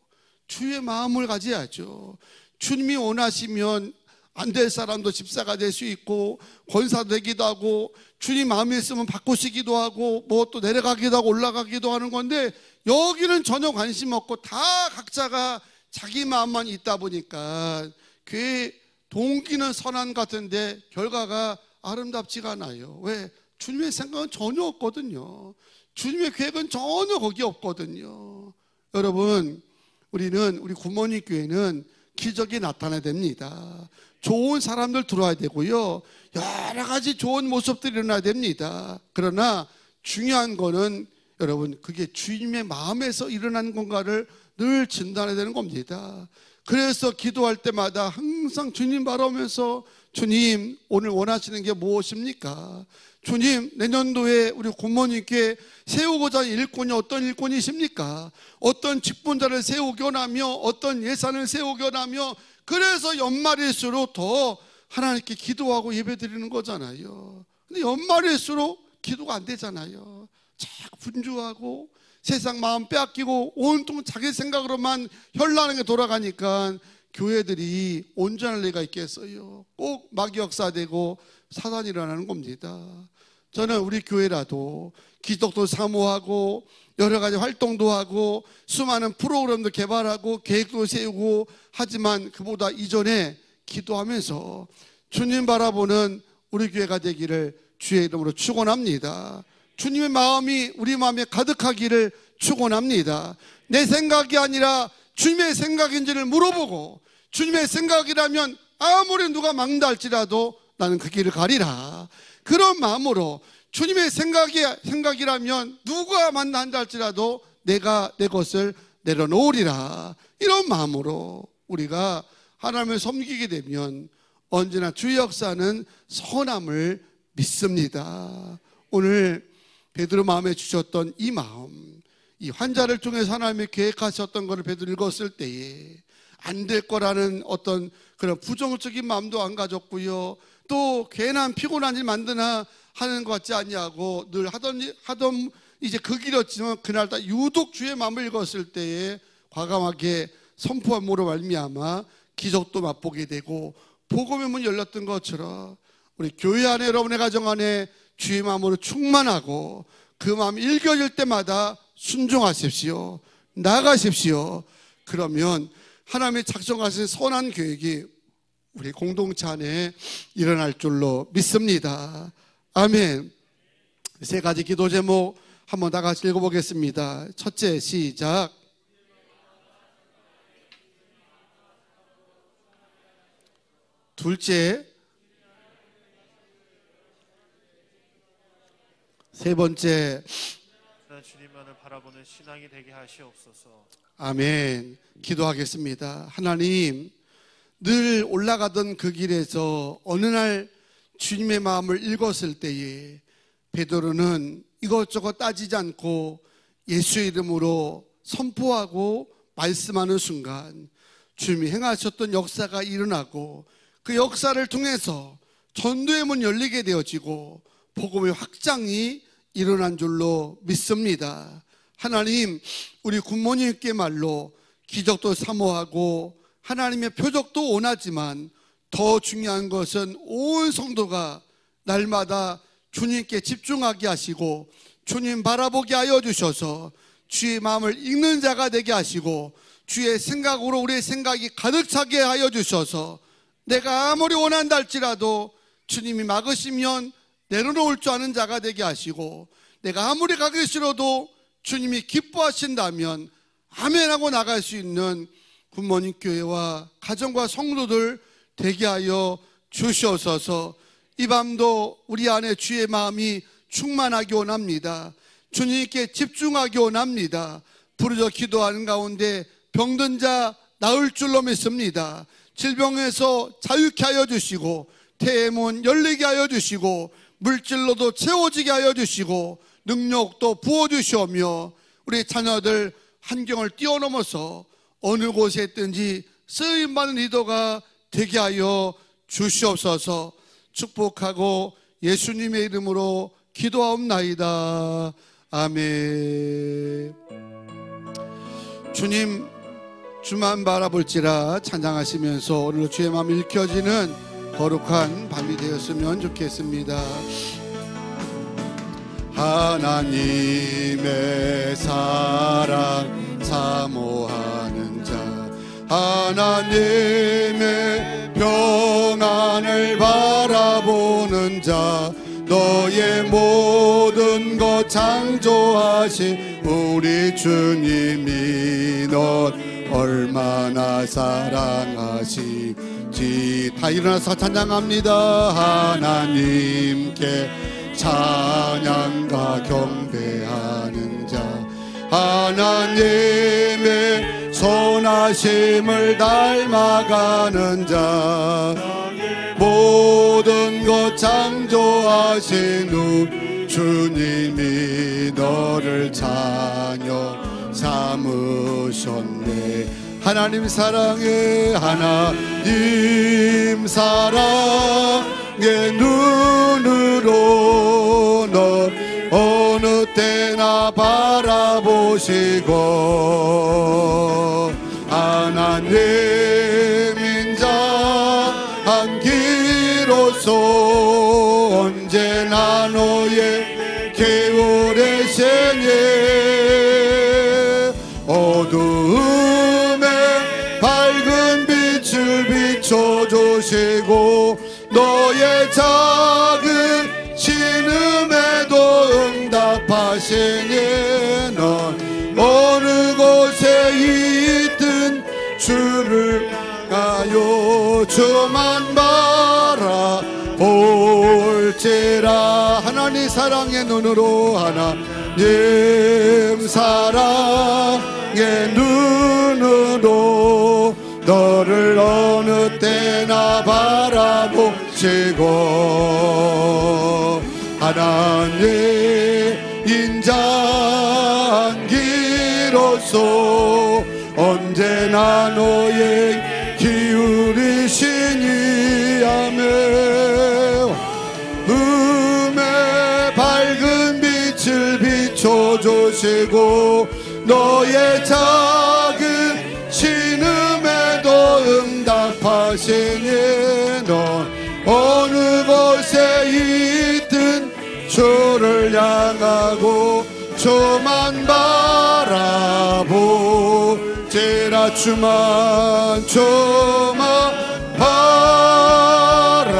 주의 마음을 가져야죠. 주님이 원하시면 안 될 사람도 집사가 될 수 있고, 권사도 되기도 하고, 주님 마음이 있으면 바꾸시기도 하고, 뭐 또 내려가기도 하고 올라가기도 하는 건데, 여기는 전혀 관심 없고 다 각자가 자기 마음만 있다 보니까 그 동기는 선한 같은데 결과가 아름답지가 않아요. 왜? 주님의 생각은 전혀 없거든요. 주님의 계획은 전혀 거기 없거든요. 여러분, 우리 구모님 교회는 기적이 나타나야 됩니다. 좋은 사람들 들어와야 되고요, 여러 가지 좋은 모습들이 일어나야 됩니다. 그러나 중요한 거는 여러분, 그게 주님의 마음에서 일어나는 건가를 늘 진단해야 되는 겁니다. 그래서 기도할 때마다 항상 주님 바라보면서, 주님 오늘 원하시는 게 무엇입니까? 주님, 내년도에 우리 고모님께 세우고자 하는 일꾼이 어떤 일꾼이십니까? 어떤 직분자를 세우기 원하며, 어떤 예산을 세우기 원하며, 그래서 연말일수록 더 하나님께 기도하고 예배드리는 거잖아요. 근데 연말일수록 기도가 안 되잖아요. 자꾸 분주하고 세상 마음 빼앗기고 온통 자기 생각으로만 현란하게 돌아가니까 교회들이 온전할 리가 있겠어요. 꼭 마귀 역사되고 사단이 일어나는 겁니다. 저는 우리 교회라도 기독도 사모하고 여러 가지 활동도 하고 수많은 프로그램도 개발하고 계획도 세우고 하지만 그보다 이전에 기도하면서 주님 바라보는 우리 교회가 되기를 주의 이름으로 축원합니다. 주님의 마음이 우리 마음에 가득하기를 축원합니다. 내 생각이 아니라 주님의 생각인지를 물어보고, 주님의 생각이라면 아무리 누가 막는다 할지라도 나는 그 길을 가리라, 그런 마음으로, 주님의 생각이라면 누가 만난다 할지라도 내가 내 것을 내려놓으리라, 이런 마음으로 우리가 하나님을 섬기게 되면 언제나 주의 역사는 선함을 믿습니다. 오늘 베드로 마음에 주셨던 이 마음, 이 환자를 통해서 하나님이 계획하셨던 것을 베드로 읽었을 때에 안 될 거라는 어떤 그런 부정적인 마음도 안 가졌고요, 또 괜한 피곤한 일 만드나 하는 것 같지 않냐고 늘 하던 이제 그 길이었지만 그날따라 유독 주의 마음을 읽었을 때에 과감하게 선포함으로 말미암아 기적도 맛보게 되고 복음의 문 열렸던 것처럼 우리 교회 안에 여러분의 가정 안에 주의 마음으로 충만하고 그 마음이 읽어질 때마다 순종하십시오. 나가십시오. 그러면 하나님이 작정하신 선한 계획이 우리 공동체 안에 일어날 줄로 믿습니다. 아멘. 세 가지 기도 제목 한번 다 같이 읽어보겠습니다. 첫째, 시작. 둘째, 세 번째, 주님만을 바라보는 신앙이 되게 하시옵소서. 아멘. 기도하겠습니다. 하나님, 늘 올라가던 그 길에서 어느 날 주님의 마음을 읽었을 때에 베드로는 이것저것 따지지 않고 예수의 이름으로 선포하고 말씀하는 순간 주님이 행하셨던 역사가 일어나고 그 역사를 통해서 전도의 문 열리게 되어지고 복음의 확장이 일어난 줄로 믿습니다. 하나님, 우리 굿모닝께 말로 기적도 사모하고 하나님의 표적도 원하지만 더 중요한 것은 온 성도가 날마다 주님께 집중하게 하시고 주님 바라보게 하여 주셔서 주의 마음을 읽는 자가 되게 하시고 주의 생각으로 우리의 생각이 가득 차게 하여 주셔서 내가 아무리 원한다 할지라도 주님이 막으시면 내려놓을 줄 아는 자가 되게 하시고 내가 아무리 가기 싫어도 주님이 기뻐하신다면 아멘하고 나갈 수 있는 굿모닝 교회와 가정과 성도들 되게 하여 주시옵소서. 이 밤도 우리 안에 주의 마음이 충만하기 원합니다. 주님께 집중하기 원합니다. 부르짖어 기도하는 가운데 병든 자 나을 줄로 믿습니다. 질병에서 자유케 하여 주시고 태의 문 열리게 하여 주시고 물질로도 채워지게 하여 주시고 능력도 부어주시오며 우리 자녀들 환경을 뛰어넘어서 어느 곳에 있든지 쓰임받는 리더가 되게 하여 주시옵소서. 축복하고 예수님의 이름으로 기도하옵나이다. 아멘. 주님 주만 바라볼지라 찬양하시면서 오늘 주의 마음 읽혀지는 거룩한 밤이 되었으면 좋겠습니다. 하나님의 사랑 사모하는 자, 하나님의 평안을 바라보는 자, 너의 모든 것 창조하신 우리 주님이 널 얼마나 사랑하시지. 다 일어나서 찬양합니다. 하나님께 찬양과 경배하는 자, 하나님의 선하심을 닮아가는 자, 모든 것 창조하신 우 주님이 너를 자녀 삼으셨네. 하나님 사랑해, 하나님 사랑의 눈으로 너 어느 때나 바라보시고 하나님 인자한 기로서 언제나 너의 계우레시니 어두움에 밝은 빛을 비춰주시고 너의 작은 신음에도 응답하시니 넌 어느 곳에 있든 주를 향하여 주만 바라볼지라. 하나님 사랑의 눈으로, 하나님 사랑의 눈으로 너를 어느 때나 바라보시고 하나님 인자한 기로서 언제나 너의 기울이시니 아멘. 음에 비춰주시고 너의 작은 신음에도 응답하시니 넌 어느 곳에 있든 주를 향하고 주만 바라보지라. 주만 바라보지라.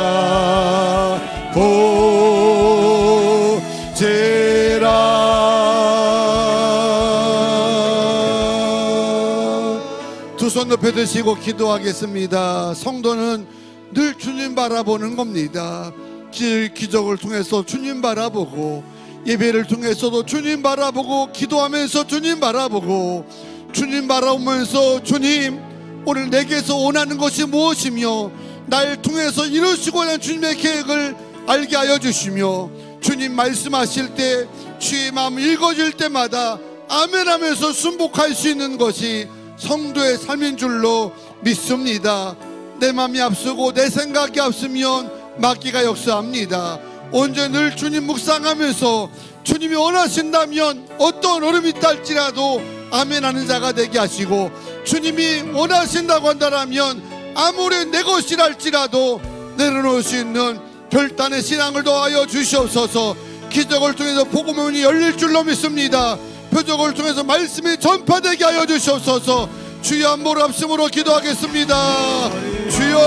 두 손 높여 드시고 기도하겠습니다. 성도는 늘 주님 바라보는 겁니다. 기적을 통해서 주님 바라보고 예배를 통해서도 주님 바라보고 기도하면서 주님 바라보고 주님 바라보면서 주님 오늘 내게서 원하는 것이 무엇이며 날 통해서 이루시고 하는 주님의 계획을 알게 하여 주시며 주님 말씀하실 때 주의 마음 읽어질 때마다 아멘 하면서 순복할 수 있는 것이 성도의 삶인 줄로 믿습니다. 내 마음이 앞서고 내 생각이 앞서면 마귀가 역사합니다. 언제 늘 주님 묵상하면서 주님이 원하신다면 어떤 어려움이 있다 할지라도 아멘하는 자가 되게 하시고 주님이 원하신다고 한다면 아무리 내 것이라 할지라도 내려놓을 수 있는 결단의 신앙을 더하여 주시옵소서. 기적을 통해서 복음의 문이 열릴 줄로 믿습니다. 표적을 통해서 말씀이 전파되게 하여 주시옵소서. 주여 한 번 합심으로 기도하겠습니다. 주여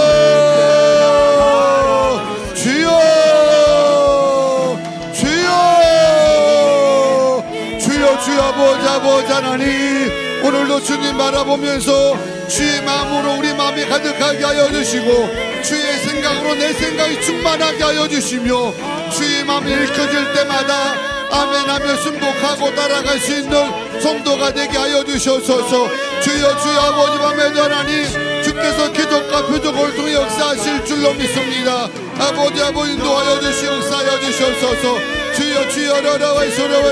주여 주여 주여 주여 아버지 하나님 오늘도 주님 바라보면서 주의 마음으로 우리 마음이 가득하게 하여 주시고 주의 생각으로 내 생각이 충만하게 하여 주시며 주의 마음이 읽혀질 때마다 아멘하며 순복하고 따라갈 수 있는 성도가 되게 하여 주시옵소서. 주여 주여 아버지 밤에 하나님 주께서 기적과 표적을 통해 역사하실 줄로 믿습니다. 아버지 인도하여 주시 역사하여 주시옵소서. 주여 주여 러러와 소러와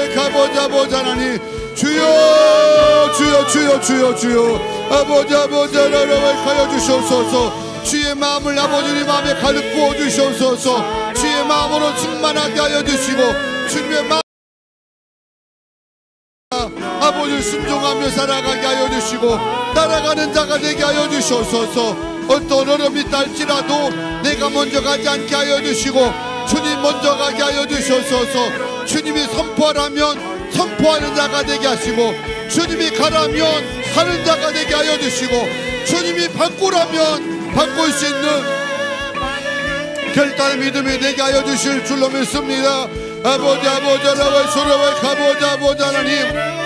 아버지 하나님 주여 주여 주여 주여 주여 아버지 러러와 하여 주시옵소서. 주의 마음을 아버지의 마음에 가득 부어 주시옵소서. 주의 마음으로 충만하게 하여 주시고 주님의 마음 아버지 순종하며 살아가게 하여 주시고 따라가는 자가 되게 하여 주시옵소서. 어떤 어려움이 있다 할지라도 내가 먼저 가지 않게 하여 주시고 주님 먼저 가게 하여 주시옵소서. 주님이 선포하라면 선포하는 자가 되게 하시고 주님이 가라면 가는 자가 되게 하여 주시고 주님이 바꾸라면 바꿀 수 있는 결단의 믿음이 되게 하여 주실 줄로 믿습니다. 아버지 라와 소라와 아버지 하나님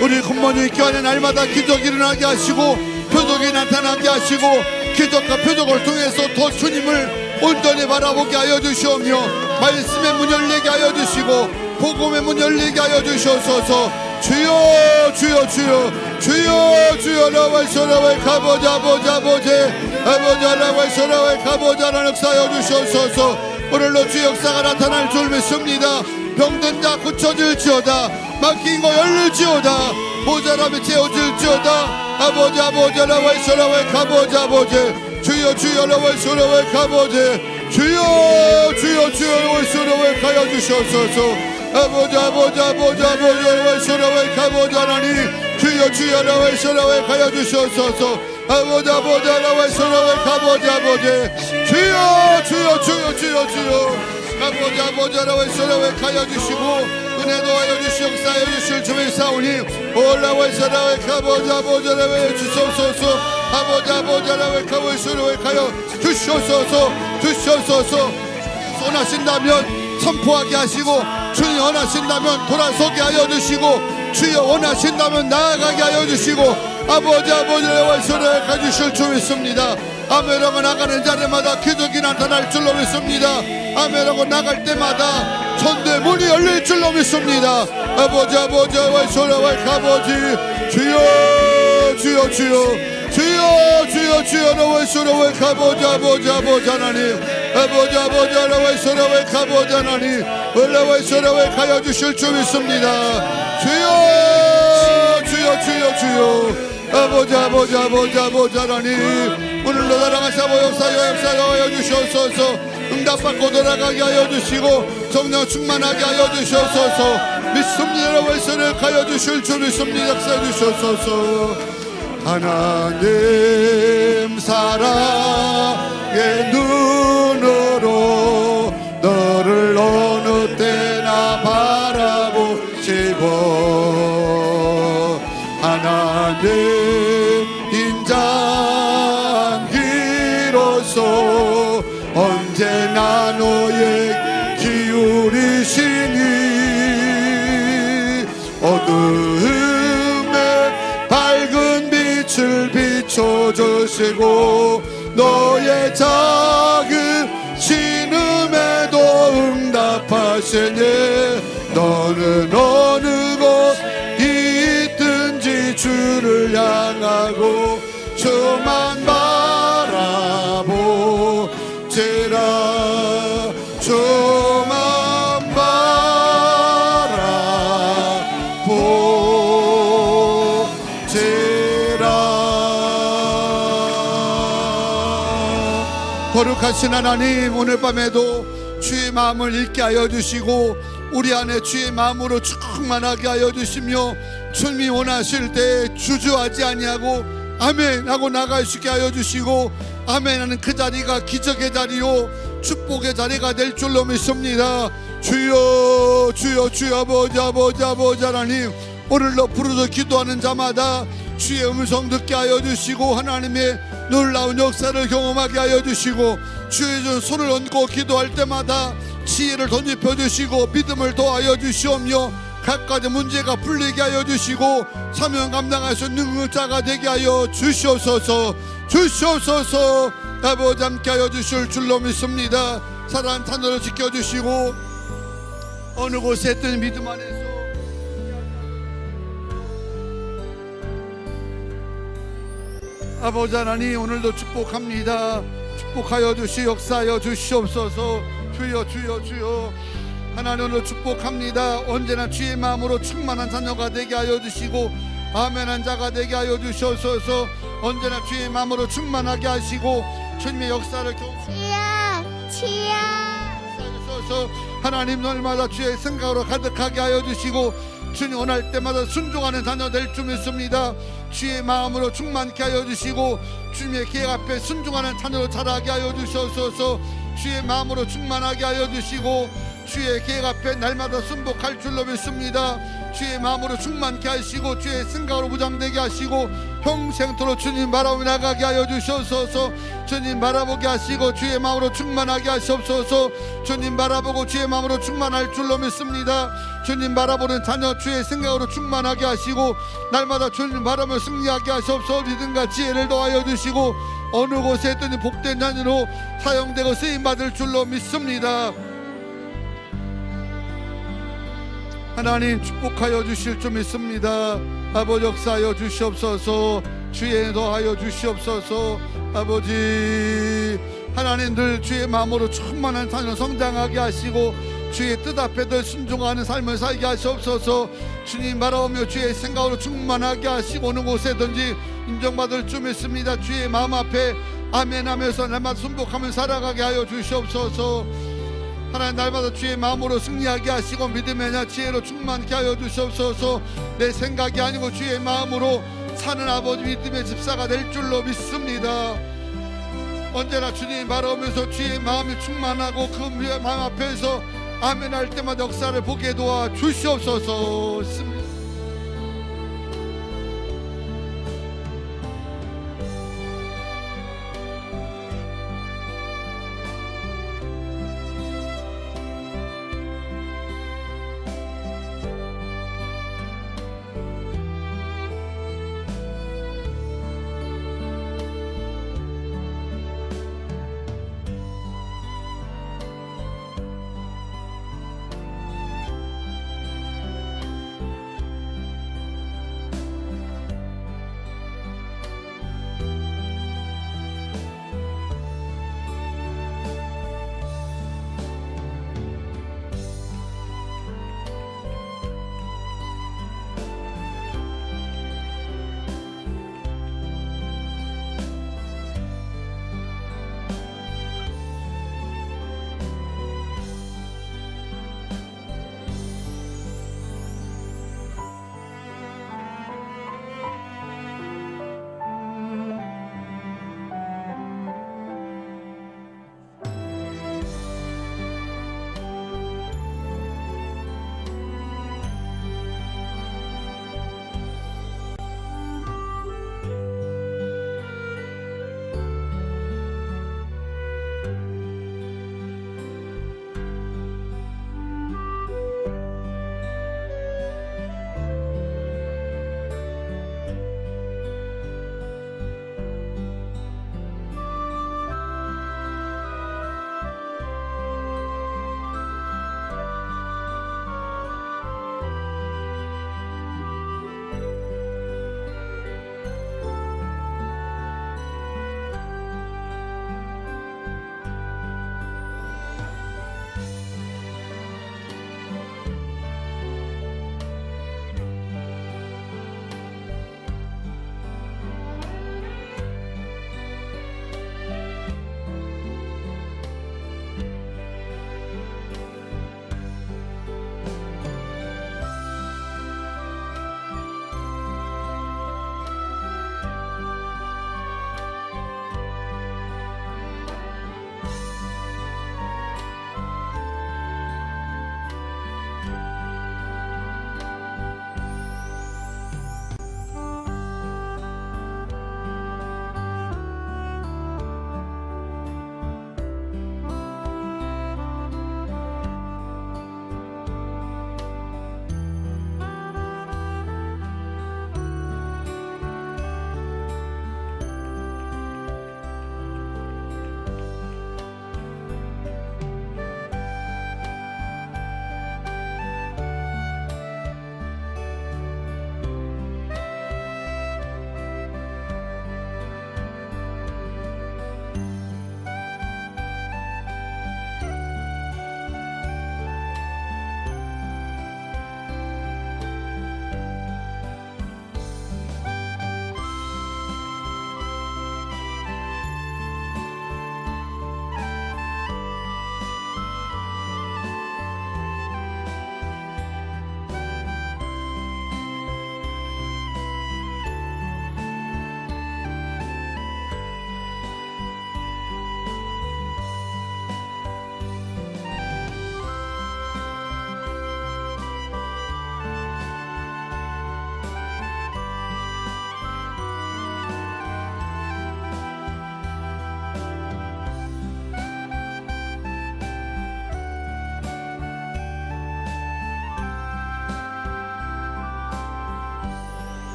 우리 굿모닝 교회는 날마다 기적이 일어나게 하시고 표적이 나타나게 하시고 기적과 표적을 통해서 더 주님을 온전히 바라보게 하여 주시오며 말씀의 문 열리게 하여 주시고 복음의 문 열리게 하여 주시옵소서. 주여 주여 주여 주여 주여 라와 소라와 아버지 라와 소라와 아버지 하나님 역사하여 주시옵소서. 오늘로 주 역사가 나타날 줄 믿습니다. 병든 자 고쳐질지어다 막힌 거 열릴지어다 모자람이 채워질지어다 아버지 라와 소라와 아버지 주여 주여 라와 소라와 아버지 주여 주여 주여 라와 소라와 하여 주시옵소서. 아버지 라와 소라와 아버지 하나님 주여 주여 라와 소라와 하여 주시옵소서. 아버지 라와 소라와 아버지 주여 주여 주여 주여 주여 아버지 라와 소라와 하여 주시고 은혜도 하여 주시 역사하여 주실 주의 사오니 올라와 소라와 아버지 라와 주시옵소서. 아버지 라와 아버지 소라와 하여 주시옵소서. 원하신다면 선포하게 하시고 주님 원하신다면 돌아서게 하여 주시고 주여 원하신다면 나아가게 하여 주시고 아버지 라와 소라와 가주실 줄 믿습니다. 아멘하고 나가는 자리마다 기적이 나타날 줄로 믿습니다. 아멘하고 나갈 때마다 천대의 문이 열릴 줄로 믿습니다. 아버지 라와 소라와 아버지 주여 주여 주여 주여 주여 주여 라와 소라와 아버지 하나님 아버지 라와 소라와 아버지 하나님 라와 소라와 하여 주실 줄 믿습니다. 주여 주여 주여 주여 아버지 하나님 오늘도 날아가사 역사하여 주시옵소서. 응답받고 돌아가게 하여 주시고 성령 충만하게 하여 주시옵소서. 믿습니다라고 선택하여 주실 주 믿습니다. 역사해 주셔서 하나님 사랑의 눈으로 너를 어느 때나 바라보시고 하나님 인자기로서 언제나 너의 기울이시니 어둠에 밝은 빛을 비춰주시고 너의 작은 신음에도 응답하시니 너는 어느 곳 있든지 주를 향하고 주만 바라보지라 주만 바라보지라. 거룩하신 하나님, 오늘 밤에도 주의 마음을 읽게 하여 주시고 우리 안에 주의 마음으로 충만하게 하여 주시며 주님이 원하실 때 주저하지 아니하고 아멘 하고 나갈 수 있게 하여 주시고 아멘 하는 그 자리가 기적의 자리요 축복의 자리가 될 줄로 믿습니다. 주여 주여 주여 아버지 아버지 아버지 하나님, 오늘도 부르짖어 기도하는 자마다 주의 음성 듣게 하여 주시고 하나님의 놀라운 역사를 경험하게 하여 주시고 주의 손을 얹고 기도할 때마다 지혜를 덧입혀 주시고 믿음을 더하여 주시오며 각가지 문제가 풀리게 하여 주시고 사명 감당할 수 있는 능력자가 되게 하여 주시옵소서. 주시옵소서. 아버지 함께 하여 주실 줄로 믿습니다. 사랑 탄으로 지켜주시고 어느 곳에 있든 믿음 안에서 아버지 하나님, 오늘도 축복합니다. 축복하여 주시 역사하여 주시옵소서. 주여 주여 주여 하나님, 오늘 축복합니다. 언제나 주의 마음으로 충만한 자녀가 되게 하여 주시고 아멘한 자가 되게 하여 주시옵소서. 언제나 주의 마음으로 충만하게 하시고 주님의 역사를 주셔서 하나님, 날마다 주의 생각으로 가득하게 하여 주시고 주님 원할 때마다 순종하는 자녀 될 줄 믿습니다. 주의 마음으로 충만케 하여 주시고 주님의 계획 앞에 순종하는 자녀로 자라게 하여 주셔서 주의 마음으로 충만하게 하여 주시고 주의 계획 앞에 날마다 순복할 줄로 믿습니다. 주의 마음으로 충만케 하시고 주의 생각으로 무장되게 하시고 평생토록 주님 바라보며 나가게 하여 주셔서 주님 바라보게 하시고 주의 마음으로 충만하게 하시옵소서. 주님 바라보고 주의 마음으로 충만할 줄로 믿습니다. 주님 바라보는 자녀 주의 생각으로 충만하게 하시고 날마다 주님 바라보며 승리하게 하시옵소서. 믿음과 지혜를 더하여 주시고 어느 곳에 있든지 복된 자녀로 사용되고 쓰임받을 줄로 믿습니다. 하나님, 축복하여 주실 줄 믿습니다. 아버지, 역사하여 주시옵소서. 주의 더하여 주시옵소서. 아버지 하나님, 늘 주의 마음으로 충만한 삶을 성장하게 하시고 주의 뜻 앞에 늘 순종하는 삶을 살게 하시옵소서. 주님 바라오며 주의 생각으로 충만하게 하시고 어느 곳에든지 인정받을 줄 믿습니다. 주의 마음 앞에 아멘하면서 날마다 순복하며 살아가게 하여 주시옵소서. 하나님, 날마다 주의 마음으로 승리하게 하시고 믿음의 지혜로 충만케 하여 주시옵소서. 내 생각이 아니고 주의 마음으로 사는 아버지 믿음의 집사가 될 줄로 믿습니다. 언제나 주님 바라보면서 주의 마음이 충만하고 그 마음 앞에서 아멘할 때마다 역사를 보게 도와 주시옵소서.